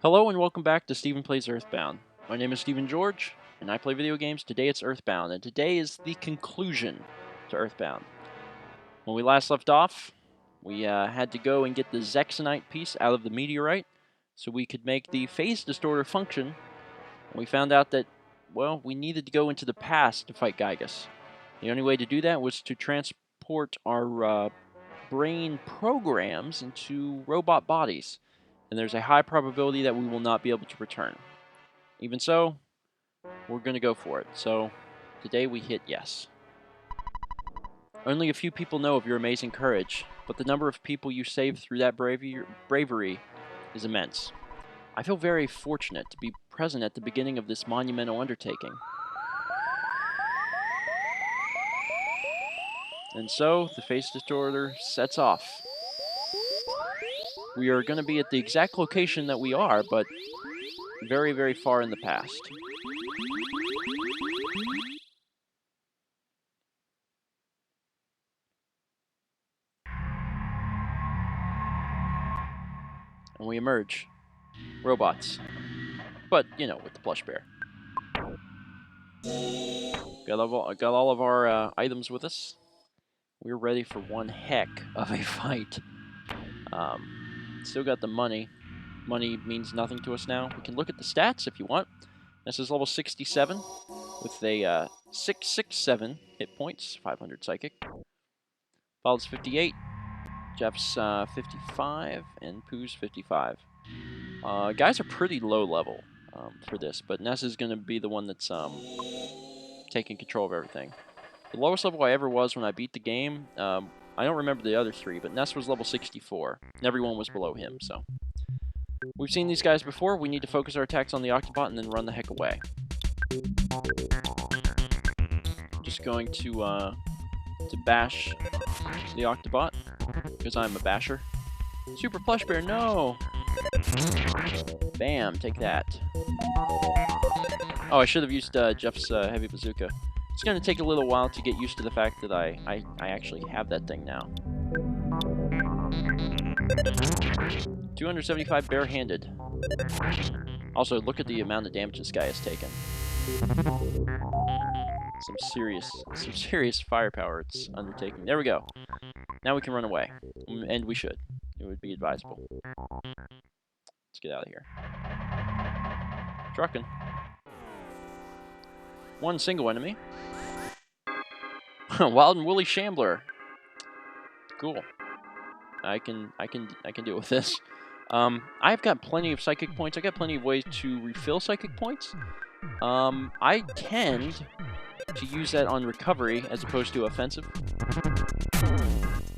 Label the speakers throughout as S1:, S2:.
S1: Hello and welcome back to StephenPlays Earthbound. My name is Stephen George, and I play video games. Today it's Earthbound, and today is the conclusion to Earthbound. When we last left off, we had to go and get the Zexonite piece out of the meteorite so we could make the phase distorter function. And we found out that, well, we needed to go into the past to fight Giygas. The only way to do that was to transport our brain programs into robot bodies. And there's a high probability that we will not be able to return. Even so, we're going to go for it. So, today we hit yes. Only a few people know of your amazing courage, but the number of people you saved through that bravery is immense. I feel very fortunate to be present at the beginning of this monumental undertaking. And so, the phase distorter sets off. We are going to be at the exact location that we are, but very, very far in the past. And we emerge. Robots. But, you know, with the plush bear. Got all of our items with us. We're ready for one heck of a fight. Still got the money. Money means nothing to us now. We can look at the stats if you want. This is level 67 with a 667 hit points, 500 psychic. Paul's 58, Jeff's 55, and Pooh's 55. Guys are pretty low level for this, but Ness is going to be the one that's taking control of everything. The lowest level I ever was when I beat the game, I don't remember the other three, but Ness was level 64, and everyone was below him, so. We've seen these guys before. We need to focus our attacks on the Octobot and then run the heck away. Just going to bash the Octobot, because I'm a basher. Super Plush Bear, no! Bam, take that. Oh, I should have used Jeff's heavy bazooka. It's going to take a little while to get used to the fact that I actually have that thing now. 275 barehanded. Also, look at the amount of damage this guy has taken. Some serious firepower it's undertaking. There we go. Now we can run away. And we should. It would be advisable. Let's get out of here. Trucking. One single enemy. Wild and Woolly Shambler. Cool. I can deal with this. I've got plenty of psychic points. I got plenty of ways to refill psychic points. I tend to use that on recovery as opposed to offensive.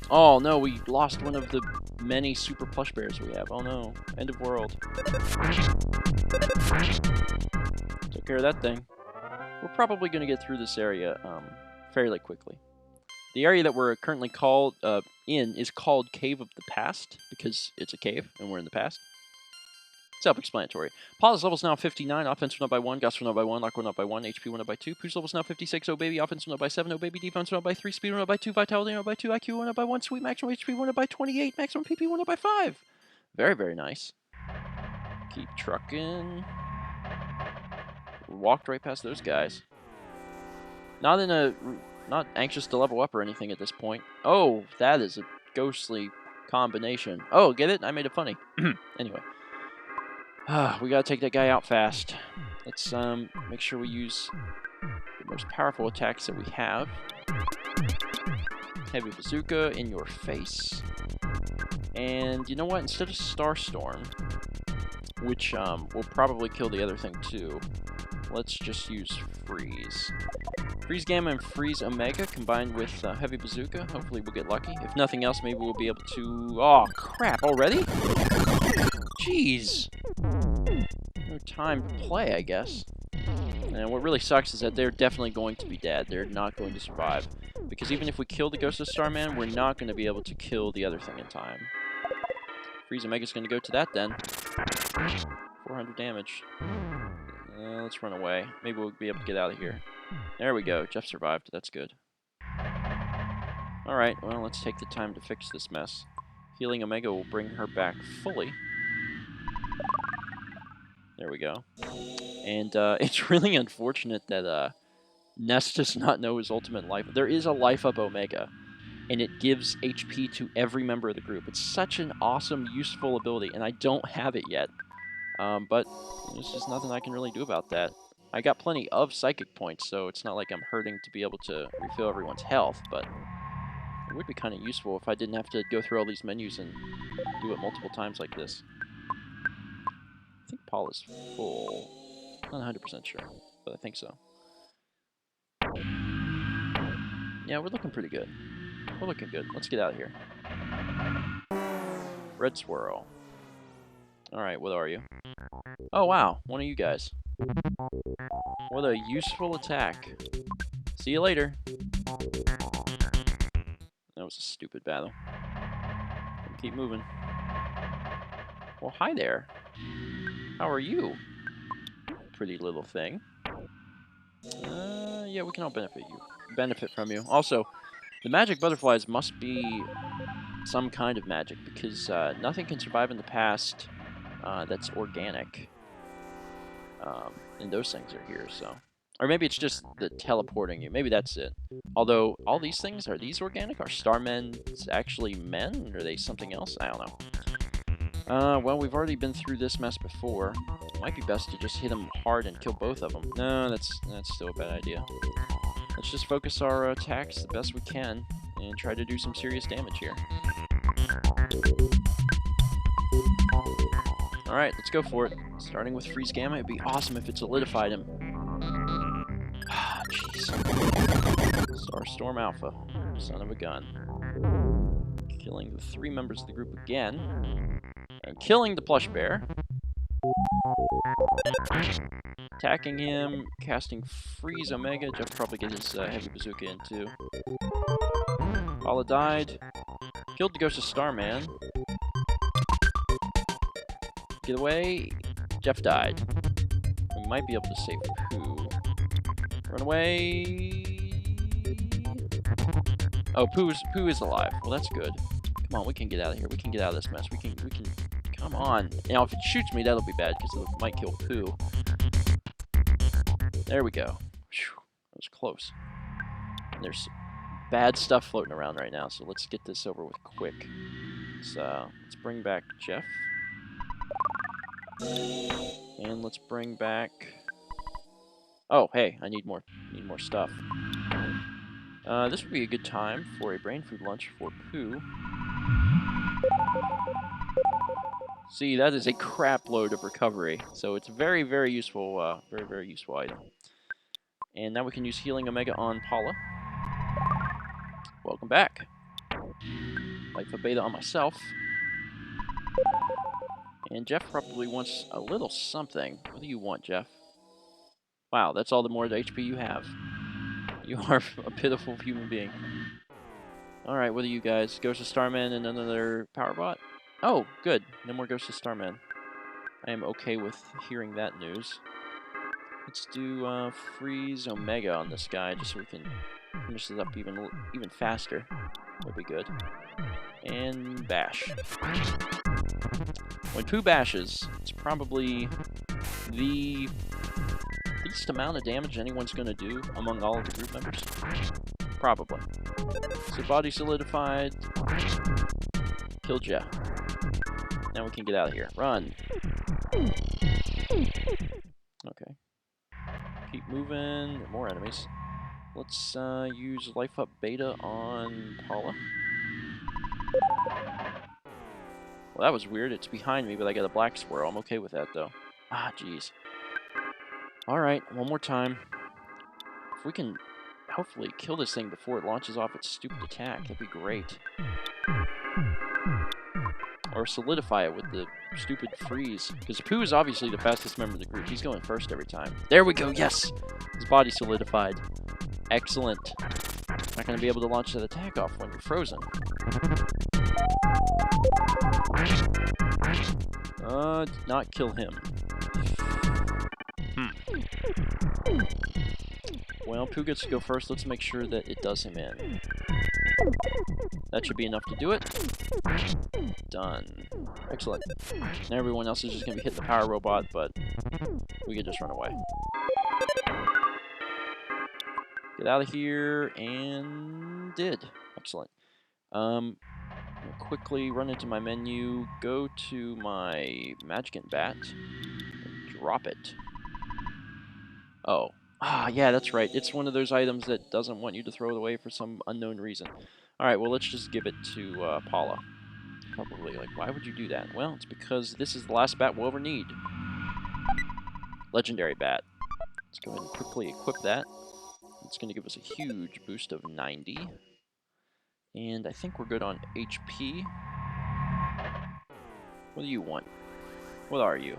S1: Oh no, we lost one of the many super plush bears we have. Oh no, end of world. Took care of that thing. We're probably going to get through this area fairly quickly. The area that we're currently in is called Cave of the Past, because it's a cave, and we're in the past. Self-explanatory. Paul's level's now 59, offense went up by 1, Gus went up by 1, Lock went up by 1, HP went up by 2, Pooh's level's now 56, oh baby, offense went up by 7, oh baby, defense went up by 3, speed went up by 2, vitality went up by 2, IQ went up by 1, sweet maximum HP went up by 28, maximum PP went up by 5. Very, very nice. Keep trucking. Walked right past those guys. Not anxious to level up or anything at this point. Oh, that is a ghostly combination. Oh, get it? I made it funny. Anyway. We gotta take that guy out fast. Let's make sure we use the most powerful attacks that we have. Heavy bazooka in your face. And you know what? Instead of Starstorm, which will probably kill the other thing too, let's just use Freeze. Freeze Gamma and Freeze Omega combined with Heavy Bazooka. Hopefully we'll get lucky. If nothing else, maybe we'll be able to... Oh, crap, already? Jeez. No time to play, I guess. And what really sucks is that they're definitely going to be dead. They're not going to survive. Because even if we kill the Ghost of Starman, we're not going to be able to kill the other thing in time. Freeze Omega's going to go to that then. 400 damage. Let's run away. Maybe we'll be able to get out of here. There we go. Jeff survived. That's good. Alright, well, let's take the time to fix this mess. Healing Omega will bring her back fully. There we go. And it's really unfortunate that Ness does not know his ultimate life. There is a life up Omega, and it gives HP to every member of the group. It's such an awesome, useful ability, and I don't have it yet. But there's just nothing I can really do about that. I got plenty of psychic points, so it's not like I'm hurting to be able to refill everyone's health, but it would be kind of useful if I didn't have to go through all these menus and do it multiple times like this. I think Paula's full. Not 100% sure, but I think so. Yeah, we're looking pretty good. We're looking good. Let's get out of here. Red Swirl. Alright, what are you? Oh, wow. One of you guys. What a useful attack. See you later. That was a stupid battle. Keep moving. Well, hi there. How are you? Pretty little thing. Yeah, we can all benefit from you. Also, the magic butterflies must be some kind of magic, because nothing can survive in the past that's organic. And those things are here, so... Or maybe it's just the teleporting you. Maybe that's it. Although, all these things, are these organic? Are starmen actually men? Or are they something else? I don't know. Well, we've already been through this mess before. It might be best to just hit them hard and kill both of them. No, that's still a bad idea. Let's just focus our attacks the best we can and try to do some serious damage here. Alright, let's go for it. Starting with Freeze Gamma, it'd be awesome if it solidified him. Ah, jeez. Starstorm Alpha, son of a gun. Killing the 3 members of the group again. And killing the plush bear. Attacking him, casting Freeze Omega. Jeff probably get his heavy bazooka in too. Paula died. Killed the Ghost of Starman. Get away. Jeff died. We might be able to save Pooh. Run away. Oh, Pooh is alive. Well, that's good. Come on, we can get out of here. We can get out of this mess. We can. Come on. Now, if it shoots me, that'll be bad because it might kill Pooh. There we go. Whew, that was close. And there's bad stuff floating around right now, so let's get this over with quick. So let's bring back Jeff. And let's bring back... Oh, hey, I need more stuff. This would be a good time for a brain food lunch for Pooh. See, that is a crap load of recovery, so it's very, very useful, very useful item. And now we can use Healing Omega on Paula. Welcome back. Life of Beta on myself. And Jeff probably wants a little something. What do you want, Jeff? Wow, that's all the more HP you have. You are a pitiful human being. Alright, what are you guys? Ghost of Starman and another power bot? Oh, good. No more Ghost of Starman. I am okay with hearing that news. Let's do Freeze Omega on this guy, just so we can finish this up even faster. That'd be good. And bash. When Pooh bashes, it's probably the least amount of damage anyone's going to do among all of the group members. Probably. So body solidified. Kill Jeff. Now we can get out of here. Run. Okay. Keep moving. More enemies. Let's use Life Up Beta on Paula. Well, that was weird. It's behind me, but I got a black swirl. I'm okay with that, though. Ah, jeez. Alright, one more time. If we can hopefully kill this thing before it launches off its stupid attack, that'd be great. Or solidify it with the stupid freeze. Because Pooh is obviously the fastest member of the group. He's going first every time. There we go, yes! His body solidified. Excellent. Not going to be able to launch that attack off when you're frozen. Did not kill him. Well, Pooh gets to go first. Let's make sure that it does him in. That should be enough to do it. Done. Excellent. Now everyone else is just going to be hitting the power robot, but we could just run away. Get out of here, and did. Excellent. I'm gonna quickly run into my menu, go to my Magicant Bat, and drop it. Oh. Ah, yeah, that's right. It's one of those items that doesn't want you to throw it away for some unknown reason. Alright, well, let's just give it to Paula. Probably, like, why would you do that? Well, it's because this is the last bat we'll ever need. Legendary Bat. Let's go ahead and quickly equip that. It's going to give us a huge boost of 90. And I think we're good on HP. What do you want? What are you?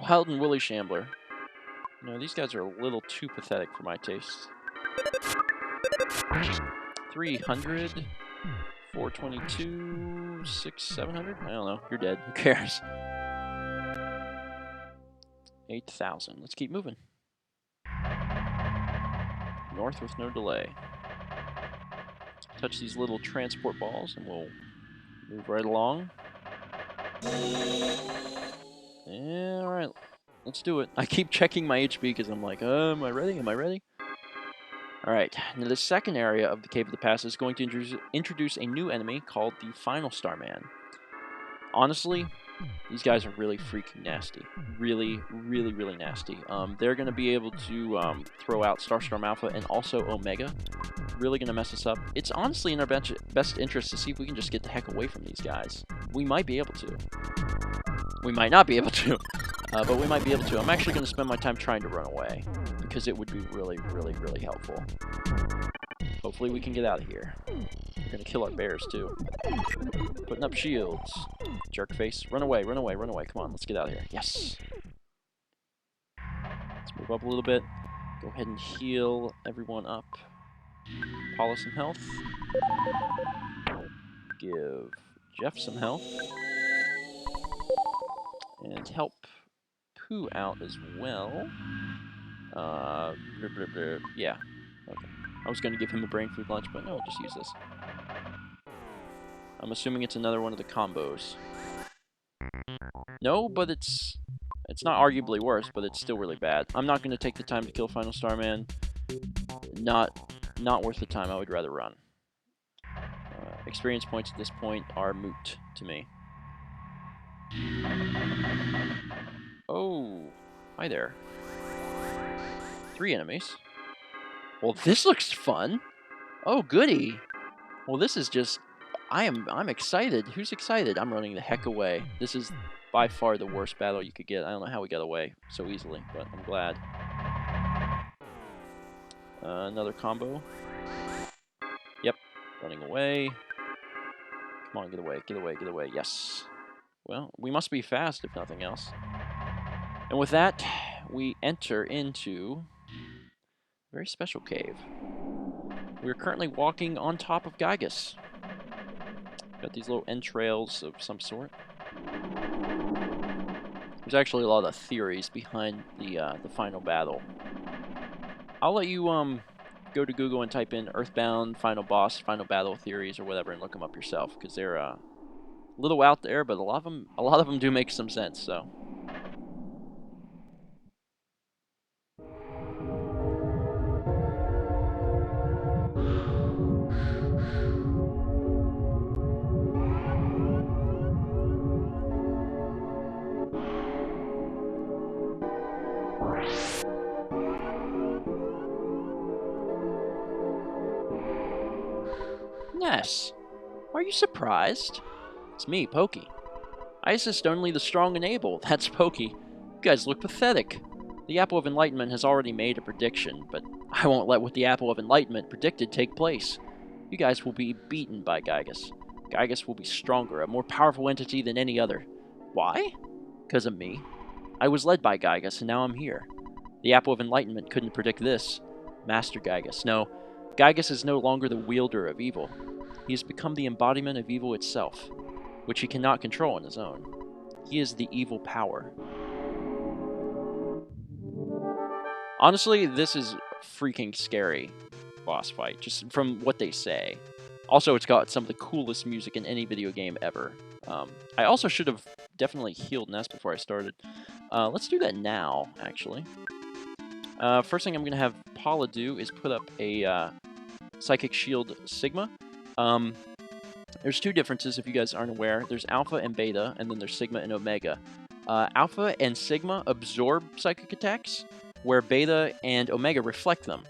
S1: Wild and Willy Shambler. No, these guys are a little too pathetic for my taste. 300, 422, 700? I don't know. You're dead. Who cares? 8,000. Let's keep moving. North with no delay. Touch these little transport balls and we'll move right along. Yeah, alright. Let's do it. I keep checking my HP because I'm like, am I ready? Am I ready? Alright, now the second area of the Cave of the Past is going to introduce a new enemy called the Final Star Man. Honestly, these guys are really freaking nasty. Really, really, really nasty. They're going to be able to throw out Starstorm Alpha and also Omega. Really going to mess us up. It's honestly in our best interest to see if we can just get the heck away from these guys. We might be able to. We might not be able to, but we might be able to. I'm actually going to spend my time trying to run away, because it would be really, really, really helpful. Hopefully we can get out of here. We're going to kill our bears, too. Putting up shields. Jerk face. Run away, run away, run away. Come on, let's get out of here. Yes! Let's move up a little bit. Go ahead and heal everyone up. Paula some health. Give Jeff some health. And help Pooh out as well. Yeah. Okay. I was going to give him a brain food lunch, but no, I'll just use this. I'm assuming it's another one of the combos. No, but it's not arguably worse, but it's still really bad. I'm not going to take the time to kill Final Star Man. Not worth the time. I would rather run. Experience points at this point are moot to me. Oh, hi there. 3 enemies. Well, this looks fun. Oh, goody. Well, this is just... I'm excited. Who's excited? I'm running the heck away. This is by far the worst battle you could get. I don't know how we got away so easily, but I'm glad. Another combo. Yep, running away. Come on, get away, get away, get away. Yes. Well, we must be fast, if nothing else. And with that, we enter into a very special cave. We're currently walking on top of Giygas. Got these little entrails of some sort. There's actually a lot of theories behind the final battle. I'll let you go to Google and type in Earthbound, final boss, final battle theories or whatever and look them up yourself, because they're a little out there, but a lot of them do make some sense. So. Yes. Are you surprised? It's me, Pokey. I assist only the strong and able. That's Pokey. You guys look pathetic. The Apple of Enlightenment has already made a prediction, but I won't let what the Apple of Enlightenment predicted take place. You guys will be beaten by Giygas. Giygas will be stronger, a more powerful entity than any other. Why? Because of me. I was led by Giygas, and now I'm here. The Apple of Enlightenment couldn't predict this. Master Giygas. No, Giygas is no longer the wielder of evil. He has become the embodiment of evil itself, which he cannot control on his own. He is the evil power. Honestly, this is freaking scary boss fight, just from what they say. Also, it's got some of the coolest music in any video game ever. I also should have definitely healed Ness before I started. Let's do that now, actually. First thing I'm going to have Paula do is put up a Psychic Shield Sigma. There's two differences if you guys aren't aware. There's Alpha and Beta, and then there's Sigma and Omega. Alpha and Sigma absorb psychic attacks, where Beta and Omega reflect them.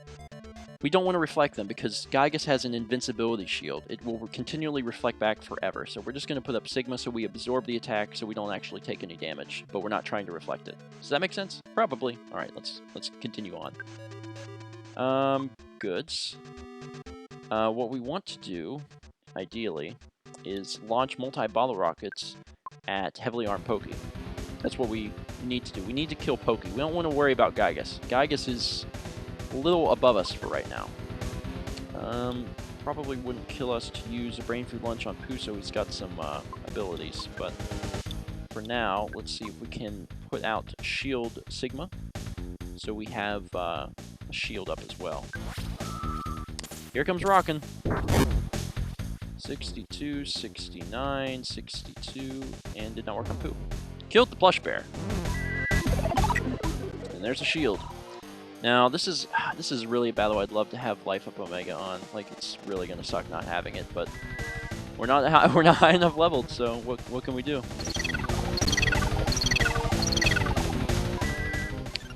S1: We don't want to reflect them because Giygas has an invincibility shield. It will continually reflect back forever. So we're just going to put up Sigma so we absorb the attack so we don't actually take any damage, but we're not trying to reflect it. Does that make sense? Probably. All right, let's continue on. Goods. What we want to do, ideally, is launch multi-bottle rockets at heavily armed Pokey. That's what we need to do. We need to kill Pokey. We don't want to worry about Giygas. Giygas is a little above us for right now. Probably wouldn't kill us to use a Brain Food Lunch on Pooh, so he's got some abilities. But for now, let's see if we can put out Shield Sigma, so we have a shield up as well. Here comes Rockin'. 62, 69, 62, and did not work on Pooh. Killed the plush bear. And there's a shield. Now, this is really a battle I'd love to have Life Up Omega on. Like, it's really going to suck not having it, but we're not high enough leveled, so what can we do?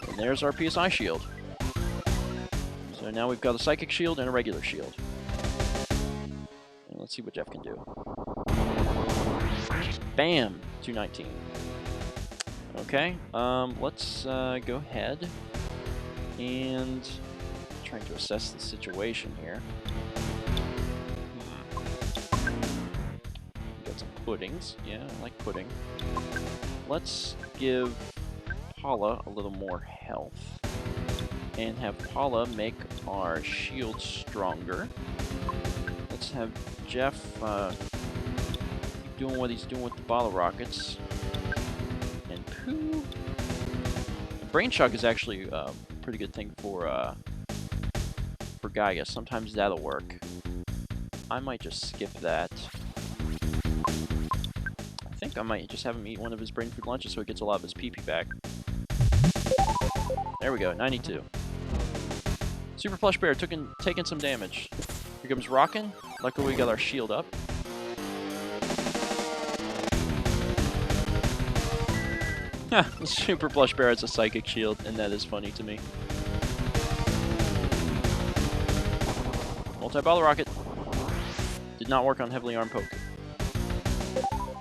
S1: And there's our PSI shield. So now we've got a Psychic Shield and a regular shield. And let's see what Jeff can do. Bam! 219. Okay, let's go ahead and trying to assess the situation here. Got some puddings. Yeah, I like pudding. Let's give Paula a little more health. And have Paula make our shield stronger. Let's have Jeff keep doing what he's doing with the bottle rockets. And Pooh. Brain Shock is actually a pretty good thing for Giygas. Sometimes that'll work. I might just skip that. I think I might just have him eat one of his Brain Food Lunches so he gets a lot of his PP back. There we go, 92. Super Plush Bear taking some damage. Here comes Rockin'. Luckily we got our shield up. The Super Plush Bear has a Psychic Shield, and that is funny to me. Multi-Bottle Rocket. Did not work on Heavily Armed Poke.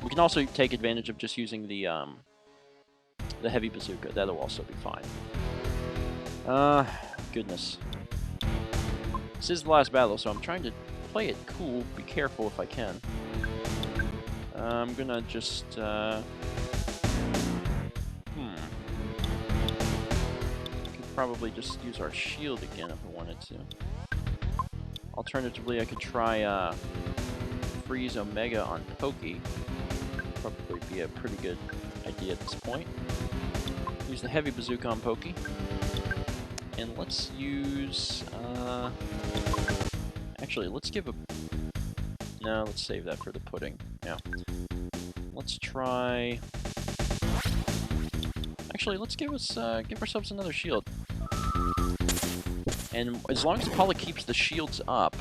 S1: We can also take advantage of just using the Heavy Bazooka. That'll also be fine. Goodness. This is the last battle, so I'm trying to play it cool, be careful if I can. I'm gonna just, could probably just use our shield again if I wanted to. Alternatively, I could try, freeze Omega on Pokey. Probably be a pretty good idea at this point. Use the Heavy Bazooka on Pokey. And let's use, actually, let's give a... No, let's save that for the pudding. Yeah. Let's try... Actually, let's give ourselves another shield. And as long as Paula keeps the shields up,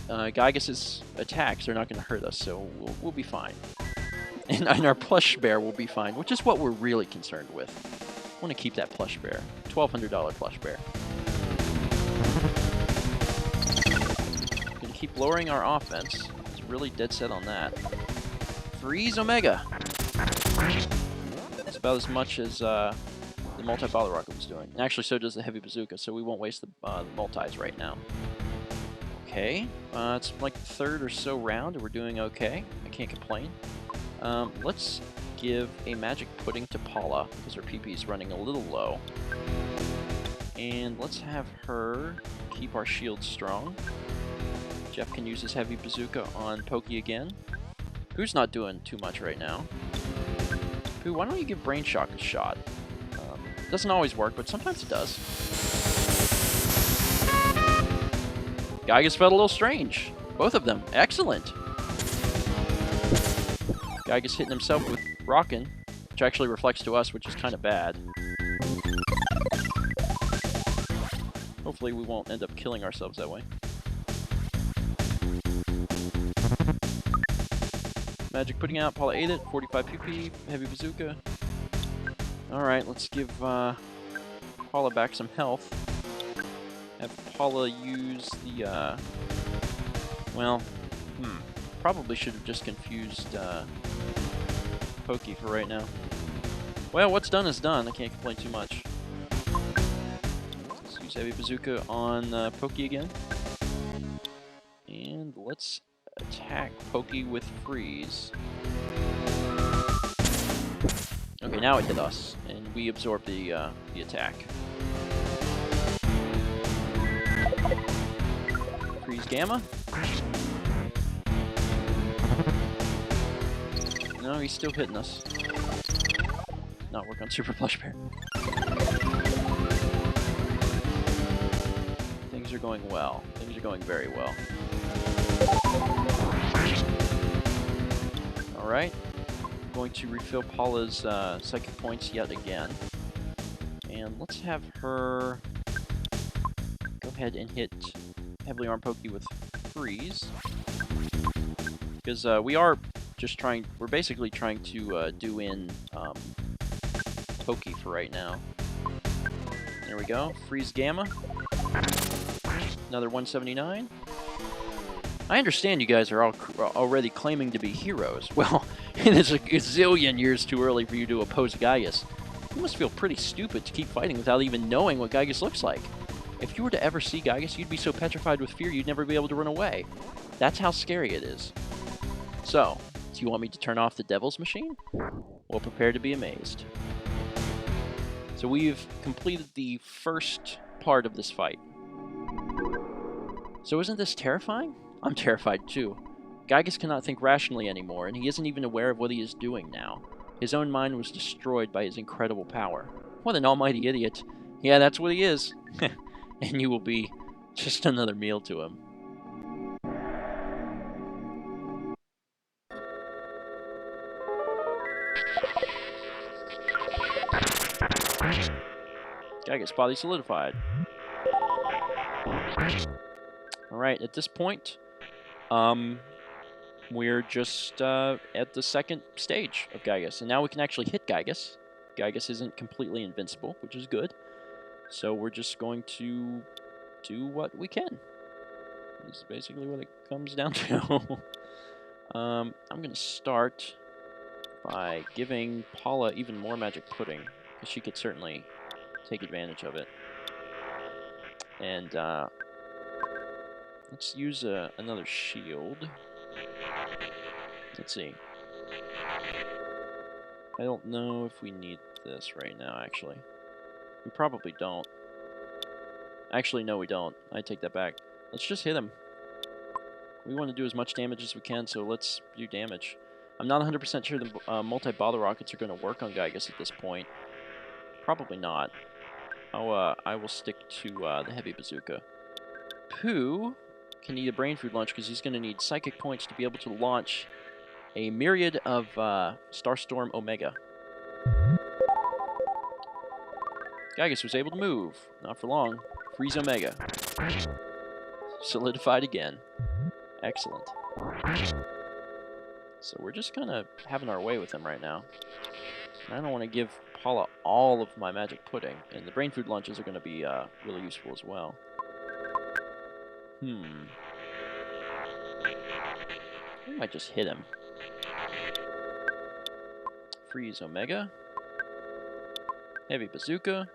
S1: Giygas' attacks are not going to hurt us, so we'll be fine. And our plush bear will be fine, which is what we're really concerned with. I want to keep that plush bear. $1,200 plush bear. Gonna keep lowering our offense. It's really dead set on that. Freeze Omega! It's about as much as the multi-bottle rocket was doing. And actually, so does the Heavy Bazooka, so we won't waste the multis right now. Okay, it's like the third or so round, and we're doing okay. I can't complain. Let's give a Magic Pudding to Paula, because her PP is running a little low. And let's have her keep our shield strong. Jeff can use his Heavy Bazooka on Pokey again. Pooh's not doing too much right now. Pooh, why don't you give Brain Shock a shot? It doesn't always work, but sometimes it does. Giygas felt a little strange. Both of them. Excellent. Giygas hitting himself with Rockin', which actually reflects to us, which is kind of bad. Hopefully we won't end up killing ourselves that way. Magic putting out, Paula ate it, 45 PP, heavy bazooka. Alright, let's give Paula back some health. Have Paula use the, probably should have just confused Pokey for right now. Well, what's done is done, I can't complain too much. Let's use heavy bazooka on Pokey again. And let's attack Pokey with freeze. Okay, now it hit us, and we absorb the attack. Freeze Gamma. No, he's still hitting us. Not work on Super Plush Bear. Things are going well. Things are going very well. Alright. I'm going to refill Paula's psychic points yet again. And let's have her go ahead and hit Heavily Armed Pokey with freeze. Because we're basically trying to do in Pokey for right now. There we go. Freeze Gamma. Another 179. I understand you guys are all already claiming to be heroes. Well, it is a gazillion years too early for you to oppose Giygas. You must feel pretty stupid to keep fighting without even knowing what Giygas looks like. If you were to ever see Giygas, you'd be so petrified with fear you'd never be able to run away. That's how scary it is. So, do you want me to turn off the Devil's Machine? Well, prepare to be amazed. So we've completed the first part of this fight. So isn't this terrifying? I'm terrified too. Giygas cannot think rationally anymore, and he isn't even aware of what he is doing now. His own mind was destroyed by his incredible power. What an almighty idiot. Yeah, that's what he is. And you will be just another meal to him. Giygas body solidified. Alright, at this point, we're just at the second stage of Giygas, and now we can actually hit Giygas. Giygas isn't completely invincible, which is good. So we're just going to do what we can. This is basically what it comes down to. I'm going to start by giving Paula even more magic pudding, because she could certainly take advantage of it. And let's use another shield. Let's see. I don't know if we need this right now, actually. We probably don't. Actually, no, we don't. I take that back. Let's just hit him. We want to do as much damage as we can, so let's do damage. I'm not 100% sure the multi-bottle rockets are going to work on Giygas at this point. Probably not. I will stick to the heavy bazooka. Pooh can need a brain food launch because he's going to need psychic points to be able to launch a myriad of Starstorm Omega. Giygas was able to move. Not for long. Freeze Omega. Solidified again. Excellent. So we're just kind of having our way with him right now. I don't want to give Paula all of my magic pudding, and the brain food launches are going to be really useful as well. We might just hit him. Freeze Omega. Heavy bazooka.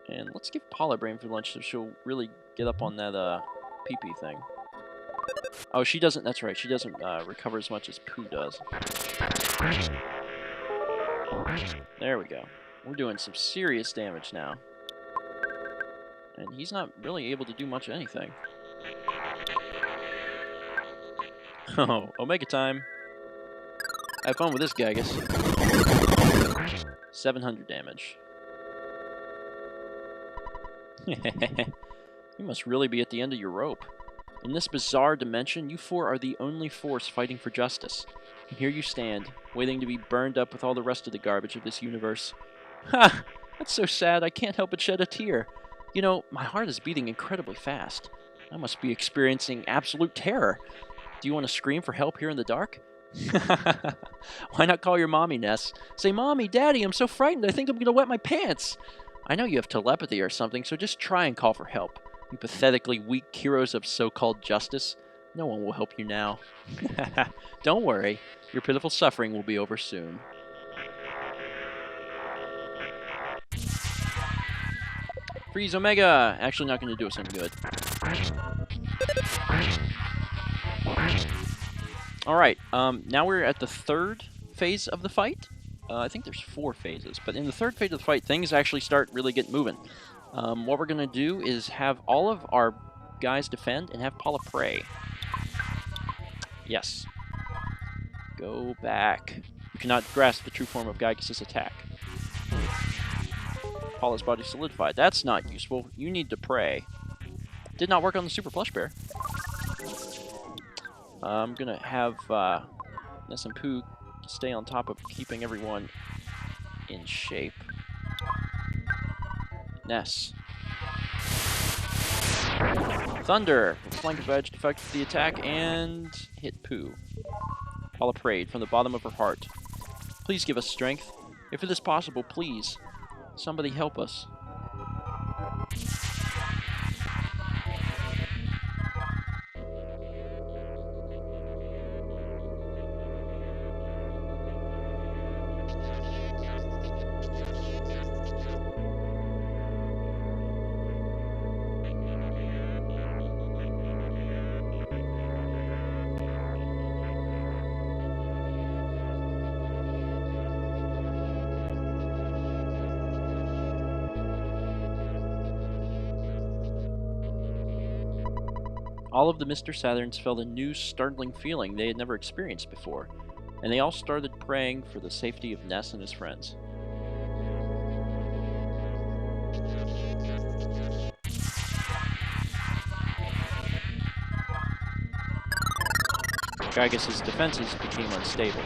S1: And let's give Paula brain food lunch so she'll really get up on that PP thing. Oh, she doesn't, that's right, she doesn't recover as much as Pooh does. There we go. We're doing some serious damage now. And he's not really able to do much of anything. Oh, Omega time. Have fun with this, Giygas. 700 damage. You must really be at the end of your rope. In this bizarre dimension, you four are the only force fighting for justice. And here you stand, waiting to be burned up with all the rest of the garbage of this universe. Ha! That's so sad, I can't help but shed a tear. You know, my heart is beating incredibly fast. I must be experiencing absolute terror. Do you want to scream for help here in the dark? Why not call your mommy, Ness? Say, Mommy, Daddy, I'm so frightened, I think I'm going to wet my pants. I know you have telepathy or something, so just try and call for help. You pathetically weak heroes of so-called justice. No one will help you now. Don't worry, your pitiful suffering will be over soon. Freeze Omega! Actually not going to do us any good. Alright, now we're at the third phase of the fight. I think there's 4 phases, but in the third phase of the fight, things actually start really getting moving. What we're going to do is have all of our guys defend and have Paula pray. Yes. Go back. You cannot grasp the true form of Giygas' attack. Paula's body solidified. That's not useful. You need to pray. Did not work on the Super Plush Bear. I'm going to have Ness and Pooh stay on top of keeping everyone in shape. Ness. Thunder! Flank of Edge deflected the attack and hit Pooh. Paula prayed from the bottom of her heart. Please give us strength. If it is possible, please. Somebody help us. All of the Mr. Saturns felt a new, startling feeling they had never experienced before, and they all started praying for the safety of Ness and his friends. Giygas' defenses became unstable.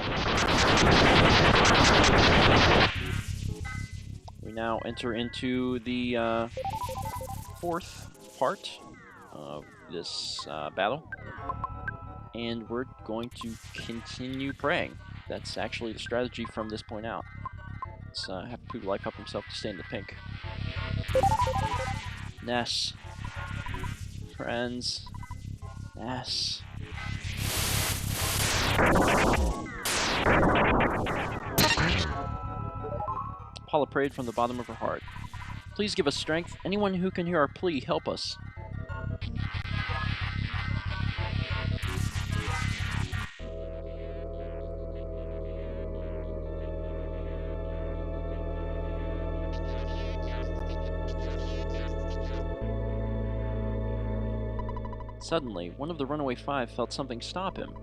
S1: We now enter into the 4th part of this battle, and we're going to continue praying. That's actually the strategy from this point out. Let's have Pooh life up himself to stay in the pink. Ness. Friends. Ness. Paula prayed from the bottom of her heart. Please give us strength. Anyone who can hear our plea, help us. Suddenly, one of the runaway 5 felt something stop him,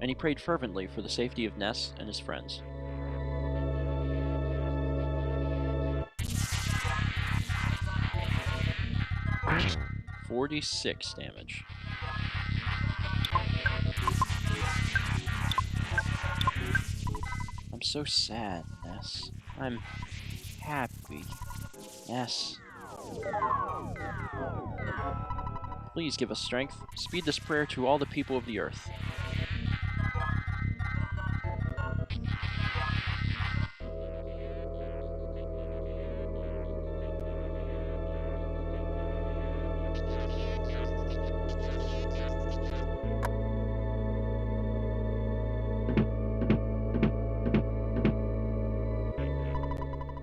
S1: and he prayed fervently for the safety of Ness and his friends. $46 damage. I'm so sad, Ness. I'm happy. Ness. Please give us strength. Speed this prayer to all the people of the earth.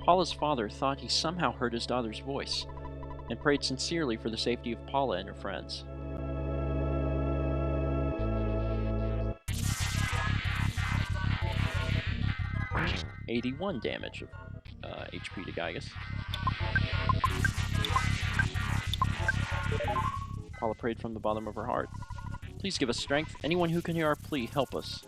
S1: Paula's father thought he somehow heard his daughter's voice, and prayed sincerely for the safety of Paula and her friends. $81 damage of HP to Giygas. Paula prayed from the bottom of her heart. Please give us strength. Anyone who can hear our plea, help us.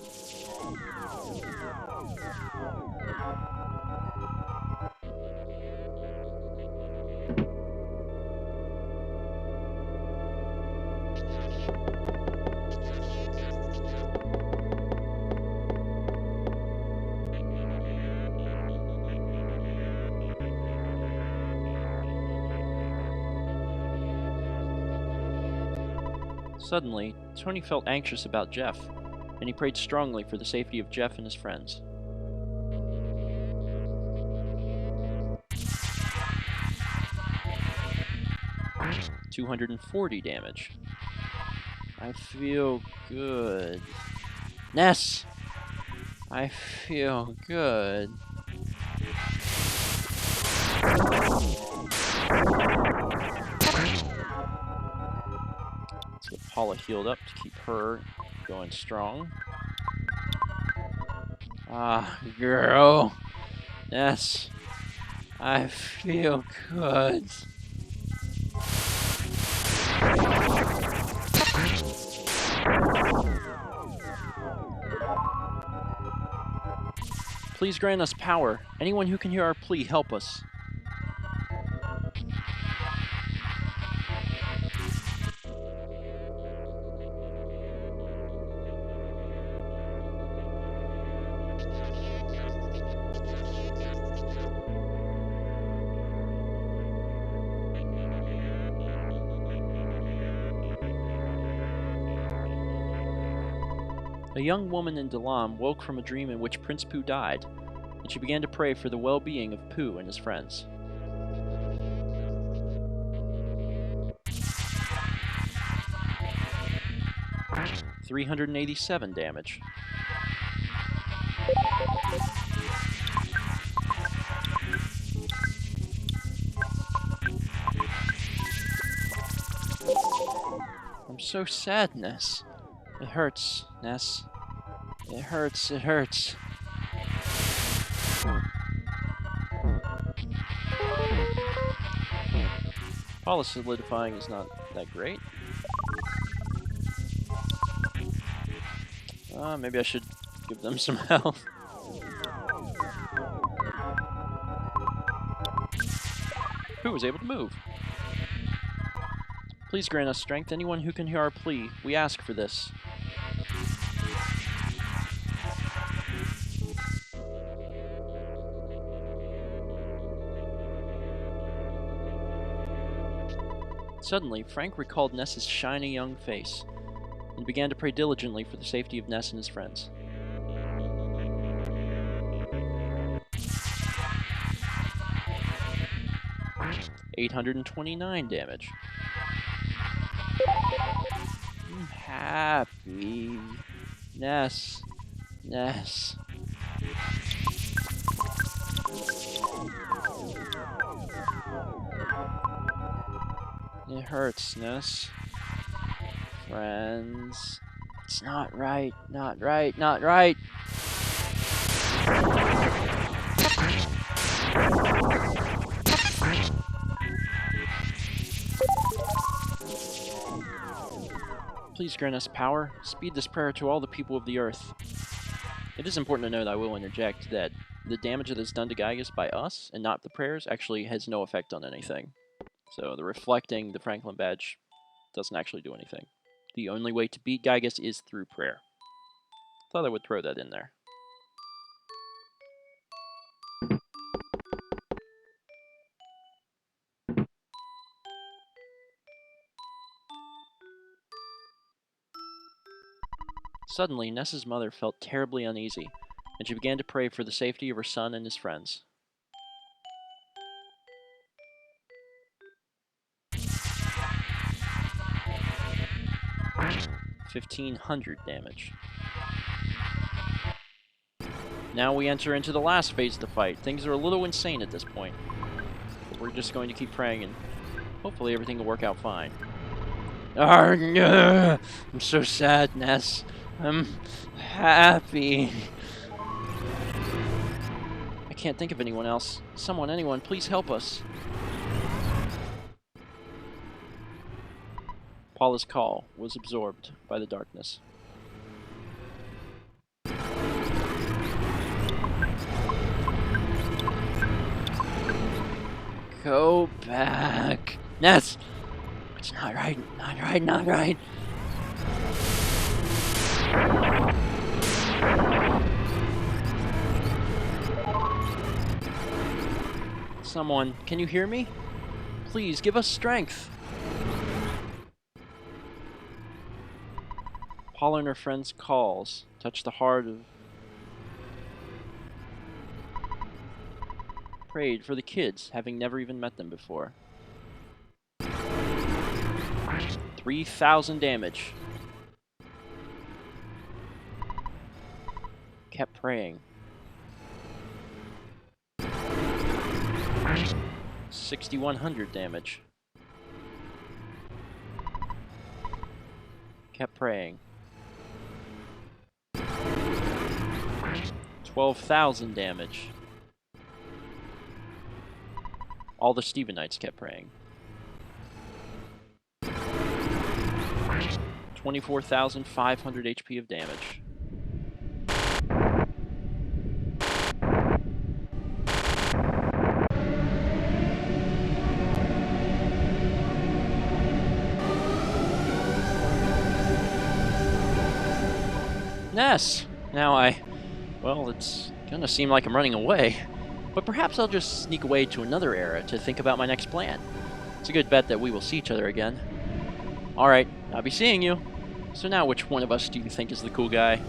S1: Suddenly, Tony felt anxious about Jeff, and he prayed strongly for the safety of Jeff and his friends. $240 damage. I feel good. Ness! I feel good. Let's get Paula healed up to keep her going strong. Ah, girl. Ness. I feel good. Please grant us power. Anyone who can hear our plea, help us. A young woman in Dalam woke from a dream in which Prince Pooh died, and she began to pray for the well-being of Pooh and his friends. $387 damage. I'm so sad, Ness. It hurts, Ness. It hurts, it hurts. Paula solidifying is not that great. Maybe I should give them some health. Who was able to move? Please grant us strength. Anyone who can hear our plea, we ask for this. Suddenly, Frank recalled Ness's shiny young face, and began to pray diligently for the safety of Ness and his friends. $829 damage. I'm happy. Ness. Ness. It hurts, Ness. Friends. It's not right, not right, not right! Please grant us power. Speed this prayer to all the people of the earth. It is important to note, I will interject, that the damage that is done to Giygas by us, and not the prayers, actually has no effect on anything. So the reflecting the Franklin badge doesn't actually do anything. The only way to beat Giygas is through prayer. Thought I would throw that in there. Suddenly, Ness's mother felt terribly uneasy, and she began to pray for the safety of her son and his friends. $1,500 damage. Now we enter into the last phase of the fight. Things are a little insane at this point. But we're just going to keep praying, and hopefully everything will work out fine. I'm so sad, Ness. I'm happy. I can't think of anyone else. Someone, anyone, please help us. Paula's call was absorbed by the darkness. Go back. Ness! It's not right, not right, not right. Someone, can you hear me? Please, give us strength. Paula and her friends' calls touch the heart of... Prayed for the kids, having never even met them before. 3,000 damage. Kept praying. 6,100 damage. Kept praying. 12,000 damage. All the Stephenites kept praying. 24,500 HP of damage. Ness! Now well, it's gonna seem like I'm running away, but perhaps I'll just sneak away to another era to think about my next plan. It's a good bet that we will see each other again. Alright, I'll be seeing you. So now which one of us do you think is the cool guy?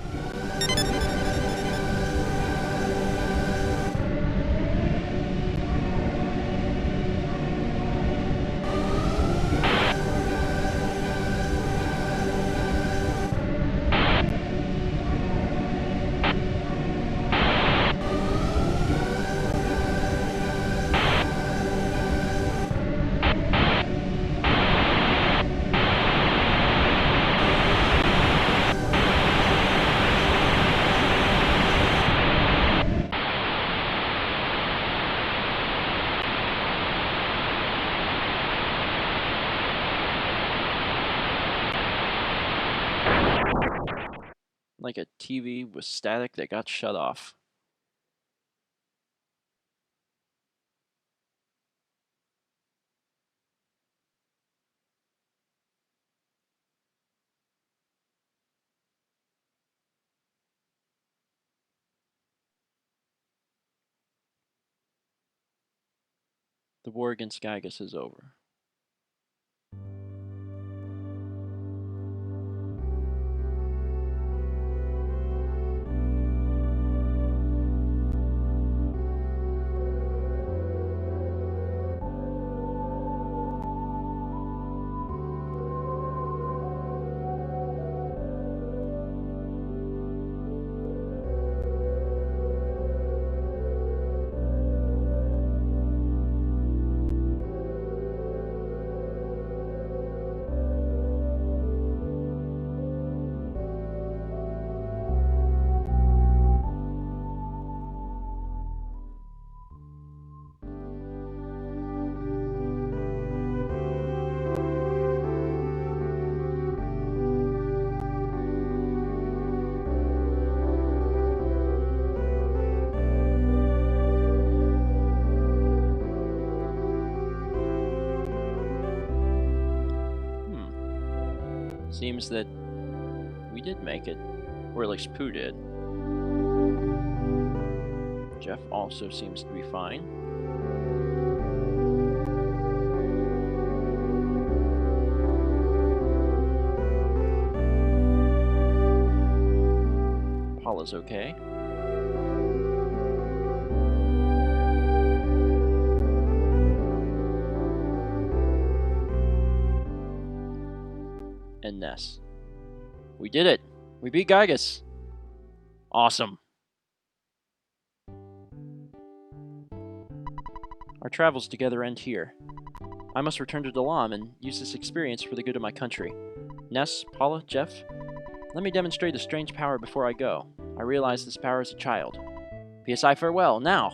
S1: Like a TV with static that got shut off. The war against Giygas is over. Seems that we did make it, or at least Pooh did. Jeff also seems to be fine. Paula's okay. And Ness. We did it! We beat Giygas! Awesome! Our travels together end here. I must return to Dalam and use this experience for the good of my country. Ness, Paula, Jeff, let me demonstrate the strange power before I go. I realized this power as a child. PSI farewell, now!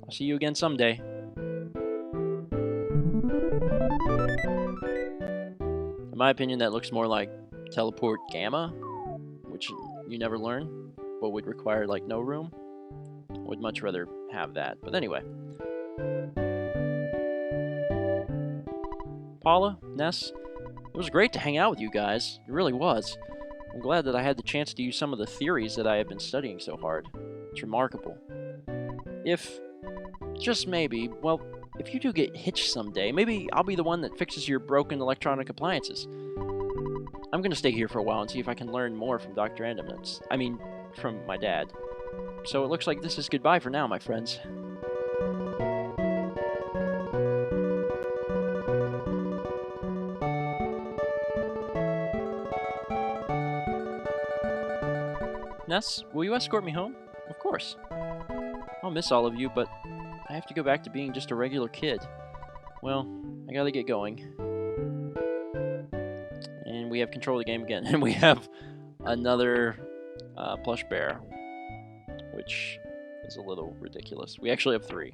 S1: I'll see you again someday. In my opinion, that looks more like Teleport Gamma, which you never learn, but would require, like, no room. Would much rather have that. But anyway. Paula, Ness, it was great to hang out with you guys. It really was. I'm glad that I had the chance to use some of the theories that I have been studying so hard. It's remarkable. If, just maybe, well, if you do get hitched someday, maybe I'll be the one that fixes your broken electronic appliances. I'm gonna stay here for a while and see if I can learn more from Dr. Andemans. I mean, from my dad. So it looks like this is goodbye for now, my friends. Ness, will you escort me home? Of course. I'll miss all of you, but I have to go back to being just a regular kid. Well, I gotta get going. And we have control of the game again. And we have another plush bear, which is a little ridiculous. We actually have 3.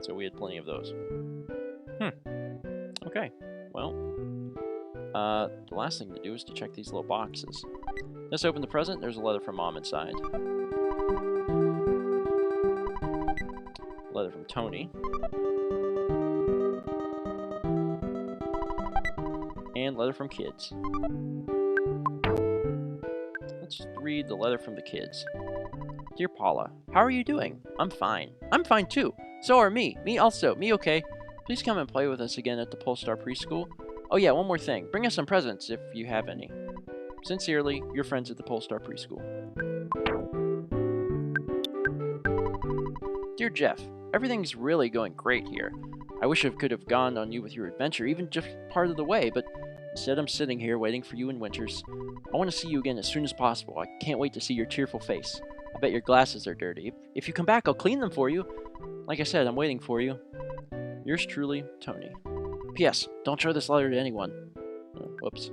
S1: So we had plenty of those. Okay, well, the last thing to do is to check these little boxes. Let's open the present. There's a letter from Mom inside. Letter from Tony. And letter from kids. Let's read the letter from the kids. Dear Paula, how are you doing? I'm fine. I'm fine too. So are me. Me also. Me okay. Please come and play with us again at the Polestar Preschool. Oh yeah, one more thing. Bring us some presents if you have any. Sincerely, your friends at the Polestar Preschool. Dear Jeff, everything's really going great here. I wish I could have gone on you with your adventure, even just part of the way, but instead I'm sitting here waiting for you in Winters. I want to see you again as soon as possible. I can't wait to see your tearful face. I bet your glasses are dirty. If you come back, I'll clean them for you. Like I said, I'm waiting for you. Yours truly, Tony. P.S. Don't show this letter to anyone. Oh, whoops.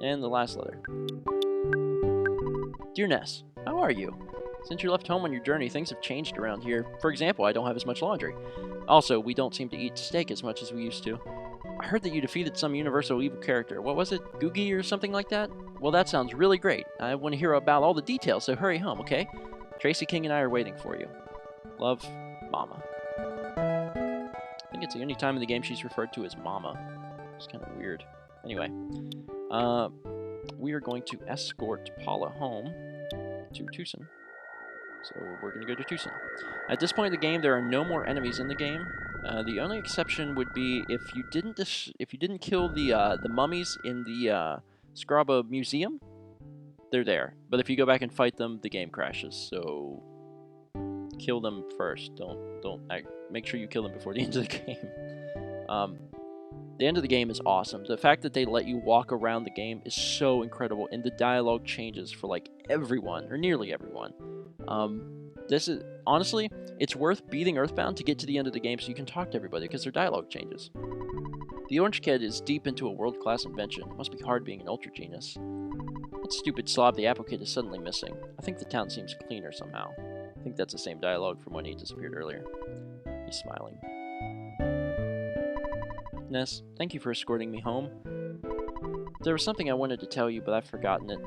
S1: And the last letter. Dear Ness, how are you? Since you left home on your journey, things have changed around here. For example, I don't have as much laundry. Also, we don't seem to eat steak as much as we used to. I heard that you defeated some universal evil character. What was it? Googie or something like that? Well, that sounds really great. I want to hear about all the details, so hurry home, okay? Tracy King and I are waiting for you. Love, Mama. I think it's the only time in the game she's referred to as Mama. It's kind of weird. Anyway, we are going to escort Paula home to Tucson. So we're going to go to Tucson. At this point in the game, there are no more enemies in the game. The only exception would be if you didn't kill the mummies in the Scraba Museum. They're there, but if you go back and fight them, the game crashes. So kill them first. Make sure you kill them before the end of the game. The end of the game is awesome. The fact that they let you walk around the game is so incredible, and the dialogue changes for like everyone or nearly everyone. This is honestly, it's worth beating Earthbound to get to the end of the game so you can talk to everybody because their dialogue changes. The Orange Kid is deep into a world-class invention. It must be hard being an ultra genius. That stupid slob, the Apple Kid, is suddenly missing. I think the town seems cleaner somehow. I think that's the same dialogue from when he disappeared earlier. He's smiling. Ness, thank you for escorting me home. There was something I wanted to tell you, but I've forgotten it.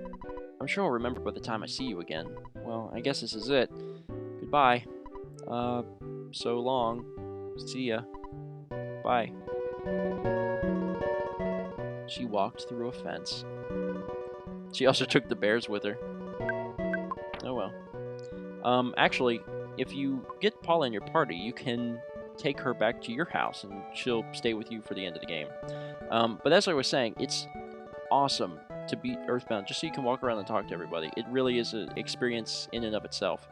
S1: I'm sure I'll remember by the time I see you again. Well, I guess this is it. Goodbye. So long. See ya. Bye. She walked through a fence. She also took the bears with her. Oh well. Actually, if you get Paula in your party, you can take her back to your house and she'll stay with you for the end of the game. But as I was saying, it's awesome to beat Earthbound just so you can walk around and talk to everybody. It really is an experience in and of itself.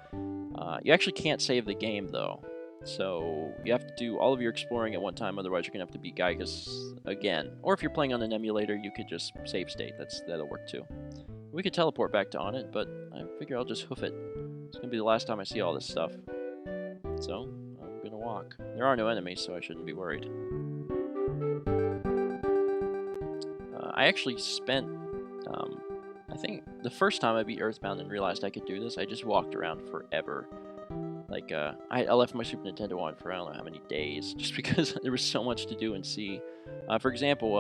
S1: You actually can't save the game though, so you have to do all of your exploring at one time, otherwise you're gonna have to beat Giygas again. Or if you're playing on an emulator, you could just save state. That'll work too. We could teleport back to On It, but I figure I'll just hoof it. It's gonna be the last time I see all this stuff. So I'm gonna walk. There are no enemies, so I shouldn't be worried. I actually spent, I think the first time I beat Earthbound and realized I could do this, I just walked around forever. Like, I left my Super Nintendo on for I don't know how many days, just because there was so much to do and see. For example,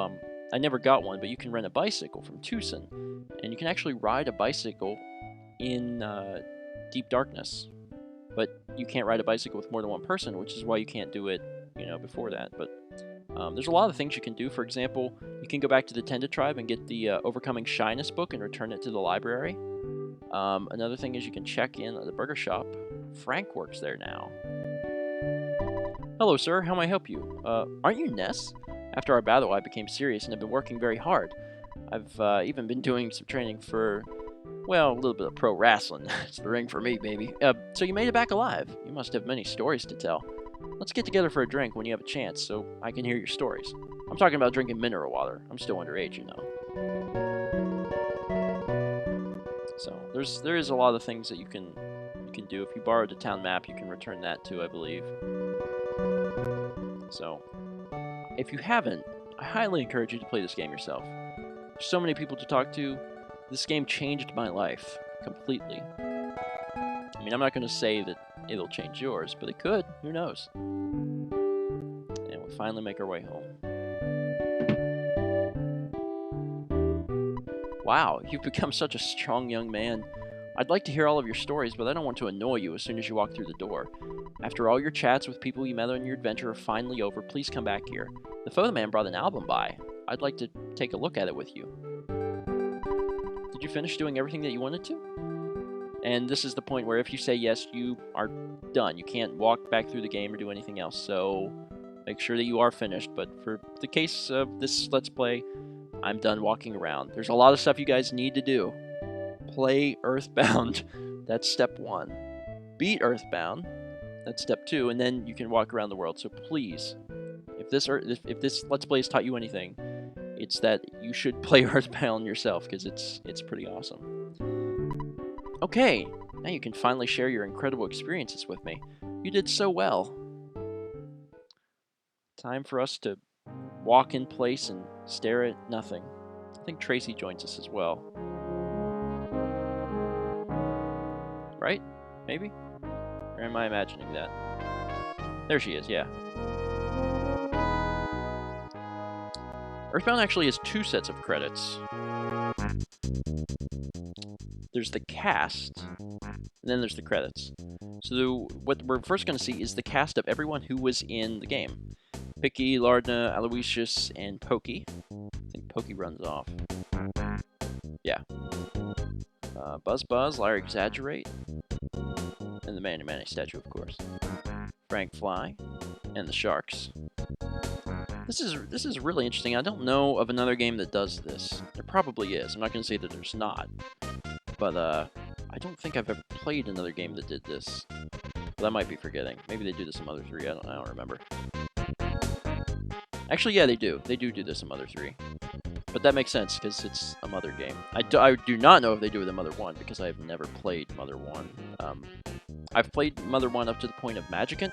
S1: I never got one, but you can rent a bicycle from Tucson, and you can actually ride a bicycle in Deep Darkness. But you can't ride a bicycle with more than one person, which is why you can't do it, before that. But there's a lot of things you can do. For example, you can go back to the Tenda tribe and get the Overcoming Shyness book and return it to the library. Another thing is you can check in at the burger shop. Frank works there now. Hello, sir. How may I help you? Aren't you Ness? After our battle, I became serious and have been working very hard. I've even been doing some training for, well, a little bit of pro wrestling. It's the ring for me, baby. So you made it back alive. You must have many stories to tell. Let's get together for a drink when you have a chance so I can hear your stories. I'm talking about drinking mineral water. I'm still underage, you know. So there is a lot of things that you can do. If you borrowed the town map, you can return that too, I believe. So if you haven't, I highly encourage you to play this game yourself. There's so many people to talk to. This game changed my life completely. I mean, I'm not going to say that it'll change yours, but it could. Who knows? And we finally make our way home. Wow, you've become such a strong young man. I'd like to hear all of your stories, but I don't want to annoy you as soon as you walk through the door. After all your chats with people you met on your adventure are finally over, please come back here. The photo man brought an album by. I'd like to take a look at it with you. Did you finish doing everything that you wanted to? And this is the point where if you say yes, you are done. You can't walk back through the game or do anything else, so make sure that you are finished. But for the case of this Let's Play, I'm done walking around. There's a lot of stuff you guys need to do. Play Earthbound. That's step 1. Beat Earthbound. That's step 2, and then you can walk around the world. So please, if this Let's Play has taught you anything, it's that you should play Earthbound yourself, because it's pretty awesome. Okay, now you can finally share your incredible experiences with me. You did so well. Time for us to walk in place and stare at nothing. I think Tracy joins us as well. Right? Maybe? Or am I imagining that? There she is, yeah. Earthbound actually has 2 sets of credits. There's the cast, and then there's the credits. So what we're first going to see is the cast of everyone who was in the game. Picky, Lardna, Aloysius, and Pokey. I think Pokey runs off. Yeah. Buzz, Larry Exaggerate, and the Manny Manny statue, of course. Frank Fly, and the Sharks. This is really interesting. I don't know of another game that does this. There probably is. I'm not going to say that there's not. But I don't think I've ever played another game that did this. But I might be forgetting. Maybe they do this in Mother 3. I don't remember. Actually, yeah, they do. They do this in Mother 3. But that makes sense, because it's a Mother game. I do not know if they do it in Mother 1, because I have never played Mother 1. I've played Mother 1 up to the point of Magicant,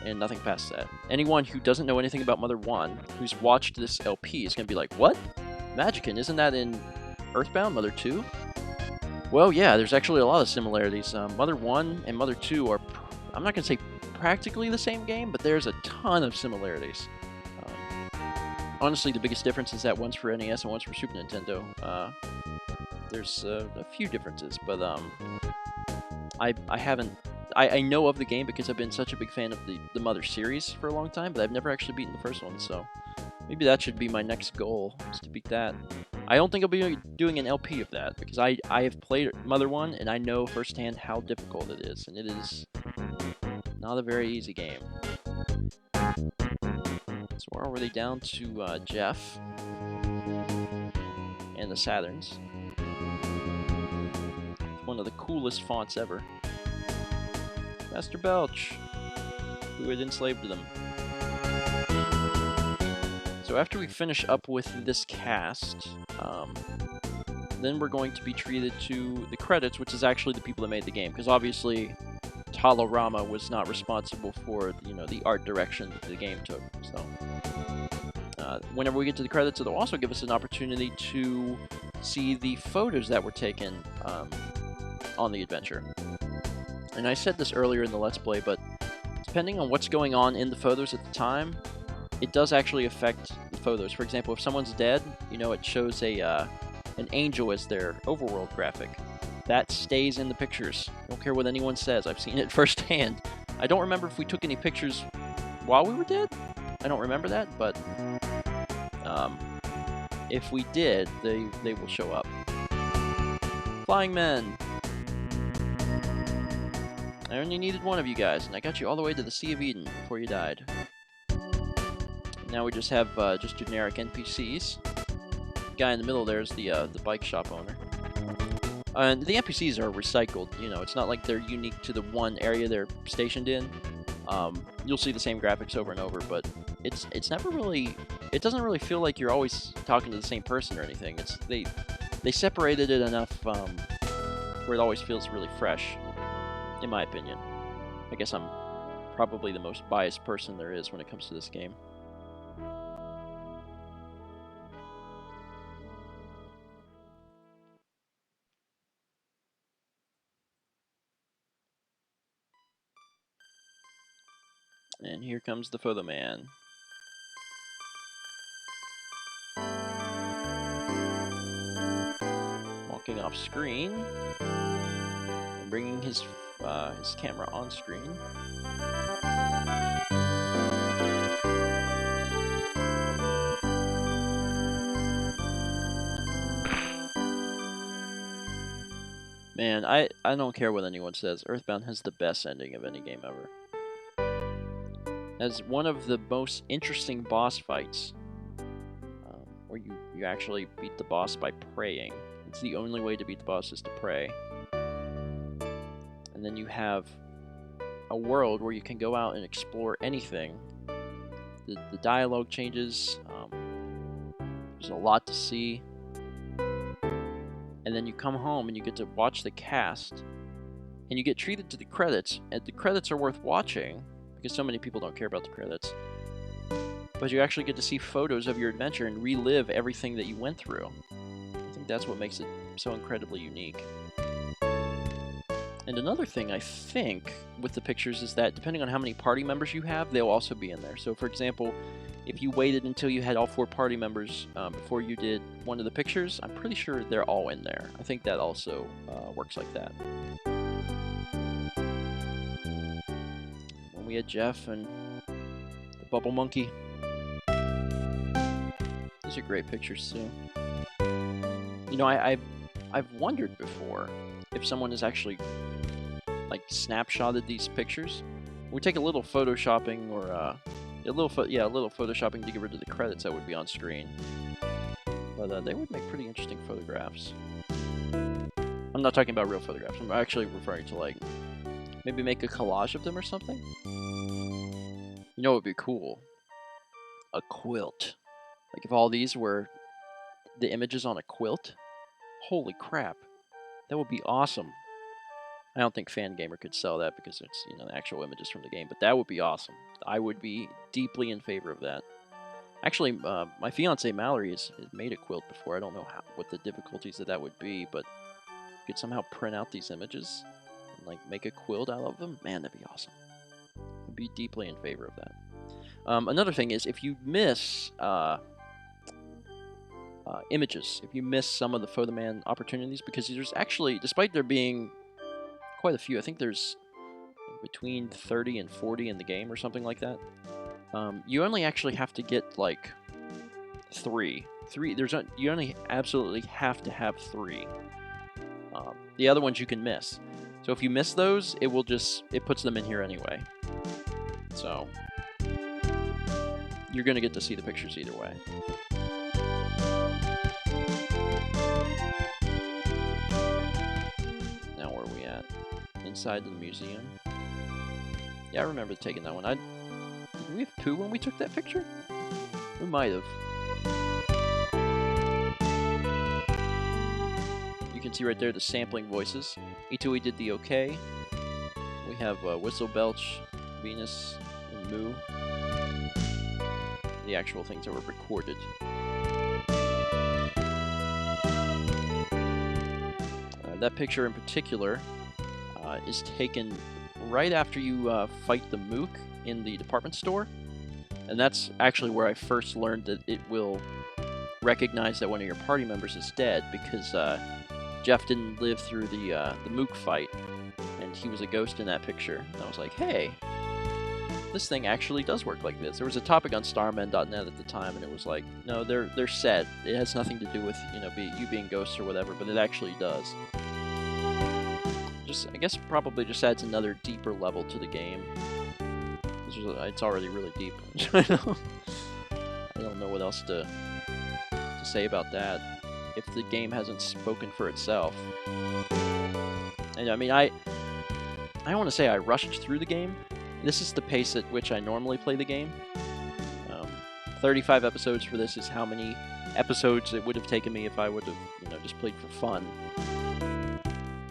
S1: and nothing past that. Anyone who doesn't know anything about Mother 1, who's watched this LP, is going to be like, what? Magicant, isn't that in Earthbound, Mother 2? Well, yeah, there's actually a lot of similarities. Mother 1 and Mother 2 are, I'm not going to say practically the same game, but there's a ton of similarities. Honestly, the biggest difference is that one's for NES and one's for Super Nintendo. There's a few differences, but I know of the game because I've been such a big fan of the Mother series for a long time, but I've never actually beaten the first one, so maybe that should be my next goal, is to beat that. I don't think I'll be doing an LP of that, because I have played Mother 1, and I know firsthand how difficult it is, and it is not a very easy game. So we're already down to Jeff and the Saturns. One of the coolest fonts ever. Master Belch, who had enslaved them. So after we finish up with this cast, then we're going to be treated to the credits, which is actually the people that made the game, because obviously Talorama was not responsible for, the art direction that the game took. So whenever we get to the credits, it'll also give us an opportunity to see the photos that were taken on the adventure. And I said this earlier in the Let's Play, but depending on what's going on in the photos at the time, it does actually affect the photos. For example, if someone's dead, it shows an angel as their overworld graphic. That stays in the pictures. I don't care what anyone says. I've seen it firsthand. I don't remember if we took any pictures while we were dead. I don't remember that, but if we did, they will show up. Flying Men. I only needed one of you guys, and I got you all the way to the Sea of Eden before you died. Now we just have just generic NPCs. guy in the middle there is the bike shop owner. And the NPCs are recycled. You know, it's not like they're unique to the one area they're stationed in. You'll see the same graphics over and over, but it's never really. It doesn't really feel like you're always talking to the same person or anything. They separated it enough where it always feels really fresh, in my opinion. I guess I'm probably the most biased person there is when it comes to this game. And here comes the photo man. Walking off screen, and bringing his camera on screen. Man, I don't care what anyone says. Earthbound has the best ending of any game ever. As one of the most interesting boss fights, where you actually beat the boss by praying. It's the only way to beat the boss is to pray. And then you have a world where you can go out and explore anything. The dialogue changes. There's a lot to see. And then you come home and you get to watch the cast. And you get treated to the credits. And the credits are worth watching, because so many people don't care about the credits. But you actually get to see photos of your adventure and relive everything that you went through. I think that's what makes it so incredibly unique. And another thing I think with the pictures is that depending on how many party members you have, they'll also be in there. So for example, if you waited until you had all 4 party members before you did one of the pictures, I'm pretty sure they're all in there. I think that also works like that. And we had Jeff and the Bubble Monkey. These are great pictures too. You know, I've wondered before if someone has actually like snapshotted these pictures. We take a little photoshopping or a little photoshopping to get rid of the credits that would be on screen. But they would make pretty interesting photographs. I'm not talking about real photographs. I'm actually referring to like maybe make a collage of them or something. You know what would be cool? A quilt. Like if all these were the images on a quilt. Holy crap. That would be awesome. I don't think Fangamer could sell that because it's, you know, the actual images from the game, but that would be awesome. I would be deeply in favor of that. Actually, my fiance Mallory has made a quilt before. I don't know what the difficulties of that would be, but you could somehow print out these images and like make a quilt out of them. Man, that'd be awesome. I'd be deeply in favor of that. Another thing is if you miss images, if you miss some of the Photo Man opportunities, because there's actually, despite there being quite a few, I think there's between 30 and 40 in the game or something like that. You only actually have to get like 3. You only absolutely have to have 3. The other ones you can miss. So if you miss those, it puts them in here anyway. So you're gonna get to see the pictures either way. Now where are we at? Inside the museum. Yeah, I remember taking that one. Did we have 2 when we took that picture? We might have. You can see right there the sampling voices. E2E did the OK. We have Whistle Belch, Venus, and Moo. The actual things that were recorded. That picture in particular is taken right after you fight the Mook in the department store. And that's actually where I first learned that it will recognize that one of your party members is dead, because Jeff didn't live through the Mook fight, and he was a ghost in that picture. And I was like, hey, this thing actually does work like this. There was a topic on starmen.net at the time, and it was like, no, they're set. It has nothing to do with, you know, you being ghosts or whatever, but it actually does. I guess probably just adds another deeper level to the game. It's already really deep. I don't know what else to to say about that if the game hasn't spoken for itself. And I mean, I don't want to say I rushed through the game. This is the pace at which I normally play the game. 35 episodes for this is how many episodes it would have taken me if I would have, just played for fun.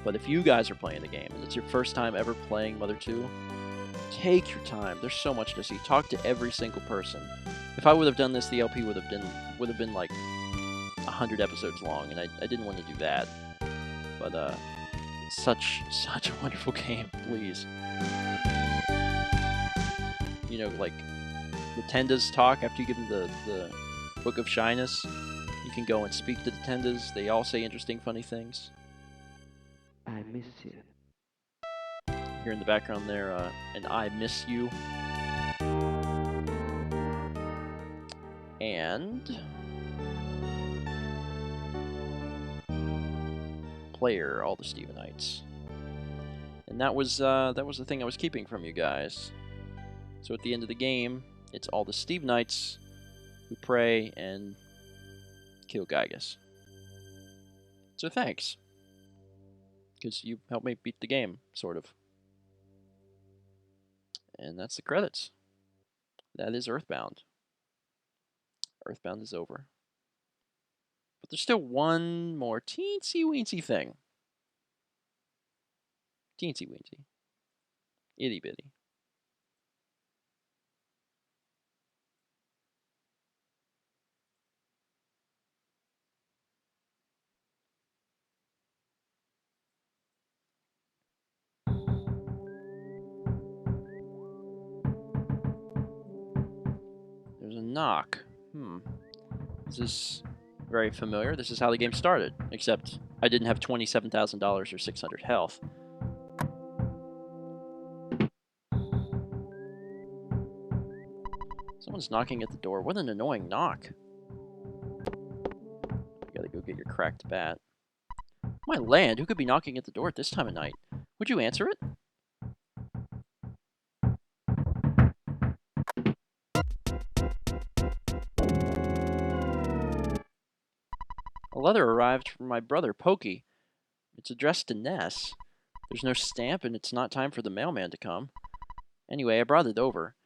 S1: But if you guys are playing the game and it's your first time ever playing Mother 2, take your time. There's so much to see. Talk to every single person. If I would have done this, the LP would have been like 100 episodes long, and I didn't want to do that. But such a wonderful game. Please, like the Tendas talk after you give them the Book of Shyness. You can go and speak to the Tendas. They all say interesting, funny things.
S2: I miss you.
S1: Here in the background there, and I miss you. And player, all the Stephenites. And that was the thing I was keeping from you guys. So at the end of the game, it's all the Stephenites who pray and kill Giygas. So thanks. Because you helped me beat the game, sort of. And that's the credits. That is Earthbound. Earthbound is over. But there's still one more teensy-weensy thing. Teensy-weensy. Itty-bitty. There's a knock. Is this very familiar? This is how the game started, except I didn't have $27,000 or 600 health. Someone's knocking at the door. What an annoying knock. You gotta go get your cracked bat. My land, who could be knocking at the door at this time of night? Would you answer it? A letter arrived from my brother, Pokey. It's addressed to Ness. There's no stamp, and it's not time for the mailman to come. Anyway, I brought it over.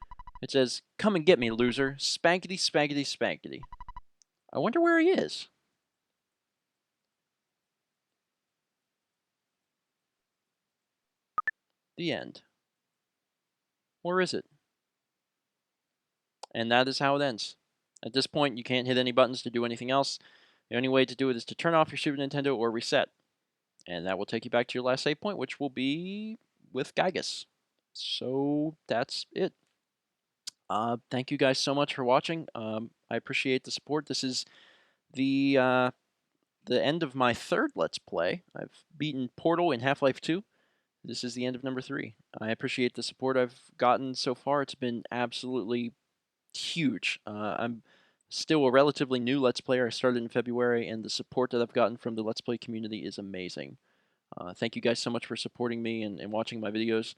S1: It says, "Come and get me, loser. Spankety, spankety, spankety." I wonder where he is. The end. Where is it? And that is how it ends. At this point, you can't hit any buttons to do anything else. The only way to do it is to turn off your Super Nintendo or reset. And that will take you back to your last save point, which will be with Giygas. So that's it. Thank you guys so much for watching. I appreciate the support. This is the end of my third Let's Play. I've beaten Portal in Half-Life 2. This is the end of number 3. I appreciate the support I've gotten so far. It's been absolutely huge. I'm still a relatively new Let's Player. I started in February, and the support that I've gotten from the Let's Play community is amazing. Thank you guys so much for supporting me and watching my videos.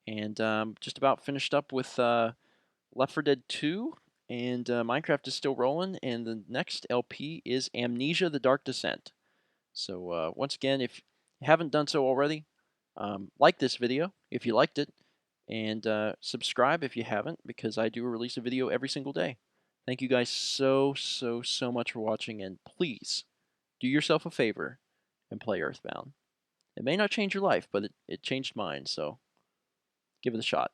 S1: And just about finished up with Left 4 Dead 2, and Minecraft is still rolling, and the next LP is Amnesia: The Dark Descent. So once again, if you haven't done so already, like this video if you liked it, and subscribe if you haven't, because I do release a video every single day. Thank you guys so much for watching, and please do yourself a favor and play Earthbound. It may not change your life, but it changed mine, so give it a shot.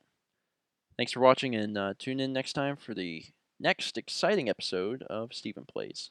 S1: Thanks for watching, and tune in next time for the next exciting episode of StephenPlays.